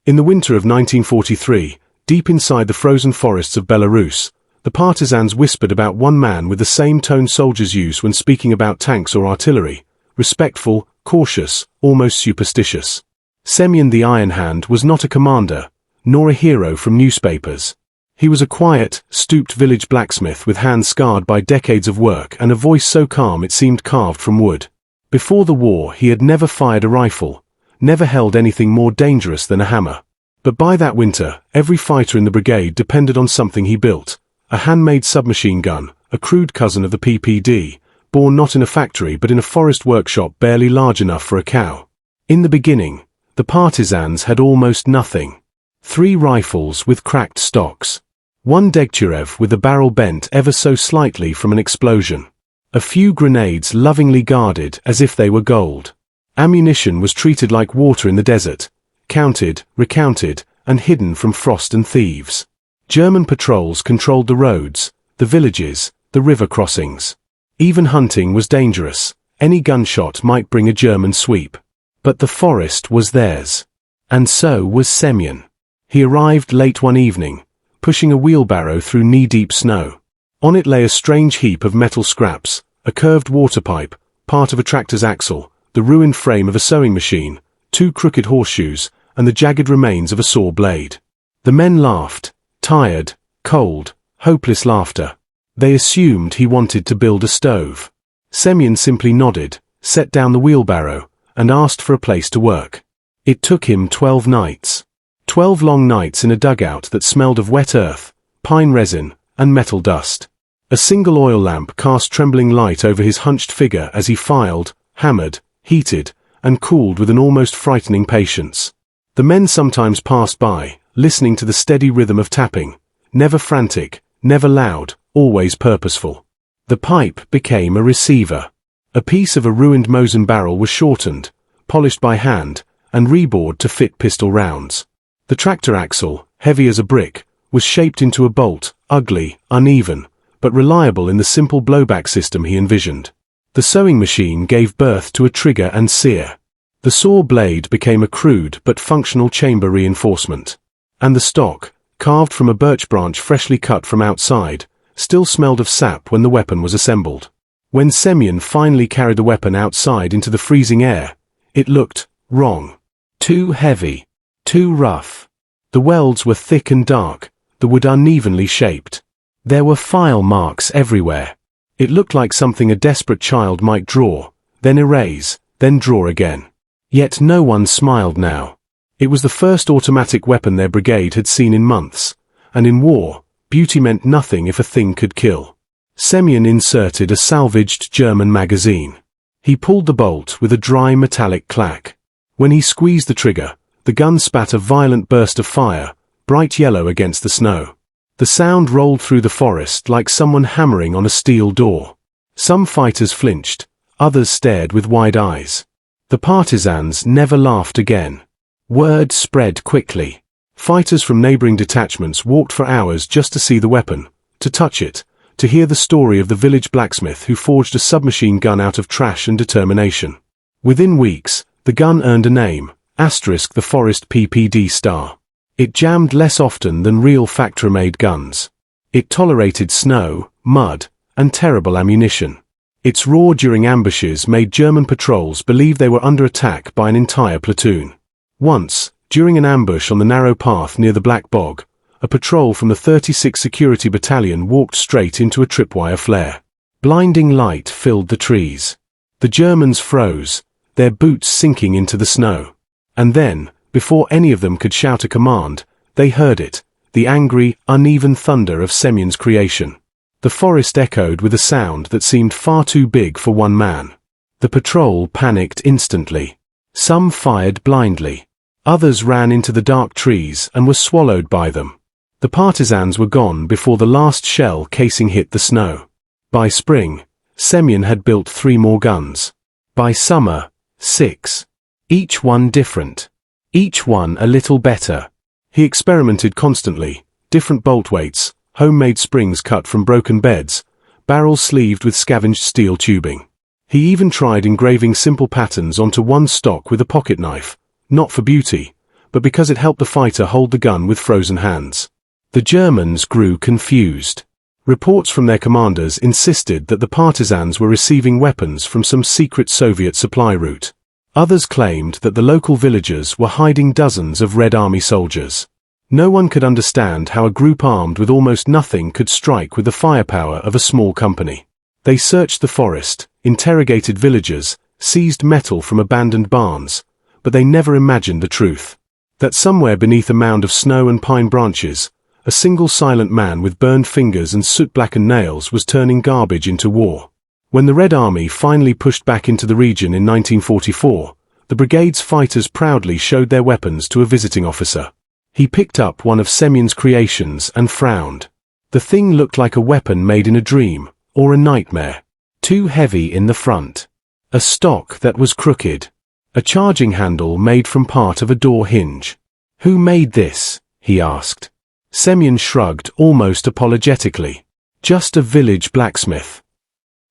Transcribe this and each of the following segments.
In the winter of 1943, deep inside the frozen forests of Belarus, the partisans whispered about one man with the same tone soldiers use when speaking about tanks or artillery: respectful, cautious, almost superstitious. Semyon the Iron Hand was not a commander, nor a hero from newspapers. He was a quiet, stooped village blacksmith with hands scarred by decades of work and a voice so calm it seemed carved from wood. Before the war he had never fired a rifle, never held anything more dangerous than a hammer. But by that winter, every fighter in the brigade depended on something he built: a handmade submachine gun, a crude cousin of the PPD, born not in a factory but in a forest workshop barely large enough for a cow. In the beginning, the partisans had almost nothing. 3 rifles with cracked stocks. 1 Degtyarev with the barrel bent ever so slightly from an explosion. A few grenades lovingly guarded as if they were gold. Ammunition was treated like water in the desert, counted, recounted, and hidden from frost and thieves. German patrols controlled the roads, the villages, the river crossings. Even hunting was dangerous. Any gunshot might bring a German sweep. But the forest was theirs. And so was Semyon. He arrived late one evening, pushing a wheelbarrow through knee-deep snow. On it lay a strange heap of metal scraps, a curved water pipe, part of a tractor's axle, the ruined frame of a sewing machine, 2 crooked horseshoes, and the jagged remains of a saw blade. The men laughed, tired, cold, hopeless laughter. They assumed he wanted to build a stove. Semyon simply nodded, set down the wheelbarrow, and asked for a place to work. It took him 12 nights. 12 long nights in a dugout that smelled of wet earth, pine resin, and metal dust. A single oil lamp cast trembling light over his hunched figure as he filed, hammered, heated, and cooled with an almost frightening patience. The men sometimes passed by, listening to the steady rhythm of tapping, never frantic, never loud, always purposeful. The pipe became a receiver. A piece of a ruined Mosin barrel was shortened, polished by hand, and rebored to fit pistol rounds. The tractor axle, heavy as a brick, was shaped into a bolt, ugly, uneven, but reliable in the simple blowback system he envisioned. The sewing machine gave birth to a trigger and sear. The saw blade became a crude but functional chamber reinforcement. And the stock, carved from a birch branch freshly cut from outside, still smelled of sap when the weapon was assembled. When Semyon finally carried the weapon outside into the freezing air, it looked wrong. Too heavy. Too rough. The welds were thick and dark, the wood unevenly shaped. There were file marks everywhere. It looked like something a desperate child might draw, then erase, then draw again. Yet no one smiled now. It was the first automatic weapon their brigade had seen in months, and in war, beauty meant nothing if a thing could kill. Semyon inserted a salvaged German magazine. He pulled the bolt with a dry metallic clack. When he squeezed the trigger, the gun spat a violent burst of fire, bright yellow against the snow. The sound rolled through the forest like someone hammering on a steel door. Some fighters flinched, others stared with wide eyes. The partisans never laughed again. Word spread quickly. Fighters from neighboring detachments walked for hours just to see the weapon, to touch it, to hear the story of the village blacksmith who forged a submachine gun out of trash and determination. Within weeks, the gun earned a name, the Forest PPD star. It jammed less often than real factory-made guns. It tolerated snow, mud, and terrible ammunition. Its roar during ambushes made German patrols believe they were under attack by an entire platoon. Once, during an ambush on the narrow path near the Black Bog, a patrol from the 36th Security Battalion walked straight into a tripwire flare. Blinding light filled the trees. The Germans froze, their boots sinking into the snow. And then, before any of them could shout a command, they heard it, the angry, uneven thunder of Semyon's creation. The forest echoed with a sound that seemed far too big for one man. The patrol panicked instantly. Some fired blindly. Others ran into the dark trees and were swallowed by them. The partisans were gone before the last shell casing hit the snow. By spring, Semyon had built 3 more guns. By summer, 6. Each one different. Each one a little better. He experimented constantly, different bolt weights, homemade springs cut from broken beds, barrels sleeved with scavenged steel tubing. He even tried engraving simple patterns onto one stock with a pocket knife, not for beauty, but because it helped the fighter hold the gun with frozen hands. The Germans grew confused. Reports from their commanders insisted that the partisans were receiving weapons from some secret Soviet supply route. Others claimed that the local villagers were hiding dozens of Red Army soldiers. No one could understand how a group armed with almost nothing could strike with the firepower of a small company. They searched the forest, interrogated villagers, seized metal from abandoned barns, but they never imagined the truth. That somewhere beneath a mound of snow and pine branches, a single silent man with burned fingers and soot-blackened nails was turning garbage into war. When the Red Army finally pushed back into the region in 1944, the brigade's fighters proudly showed their weapons to a visiting officer. He picked up one of Semyon's creations and frowned. The thing looked like a weapon made in a dream, or a nightmare. Too heavy in the front. A stock that was crooked. A charging handle made from part of a door hinge. "Who made this?" he asked. Semyon shrugged almost apologetically. "Just a village blacksmith."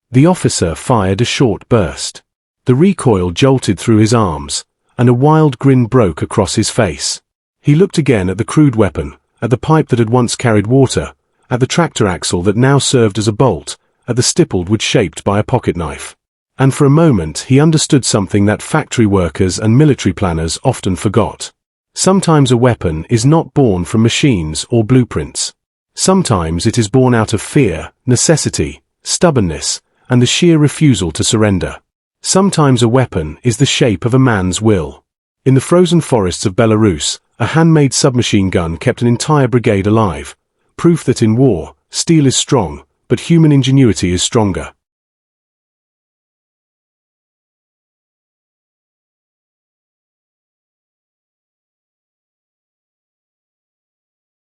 The officer fired a short burst. The recoil jolted through his arms, and a wild grin broke across his face. He looked again at the crude weapon, at the pipe that had once carried water, at the tractor axle that now served as a bolt, at the stippled wood shaped by a pocket knife. And for a moment he understood something that factory workers and military planners often forgot. Sometimes a weapon is not born from machines or blueprints. Sometimes it is born out of fear, necessity, stubbornness, and the sheer refusal to surrender. Sometimes a weapon is the shape of a man's will. In the frozen forests of Belarus, a handmade submachine gun kept an entire brigade alive, proof that in war, steel is strong, but human ingenuity is stronger.